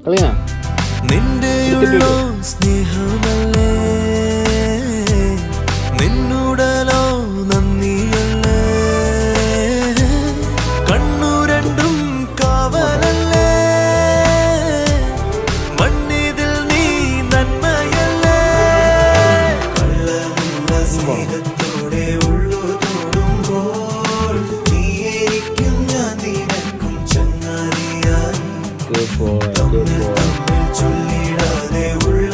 കളിയാ നിന്റെയുള്ളോ സ്നേഹമല്ലേ നിന്നുടലോ നന്ദിയല്ലേ കണ്ണു രണ്ടും കാവലല്ലേ മണ്ണിതിൽ നീ നന്മയല്ലേ കള്ളമുള്ള സ്നേഹത്തോടെ ഉള്ളു തൊടുമ്പോൾ നീ എനിക്കും ഞാൻ നിനക്കും ചങ്ങാതിയായി ചൊല്ലിടാതെ ഉള്ള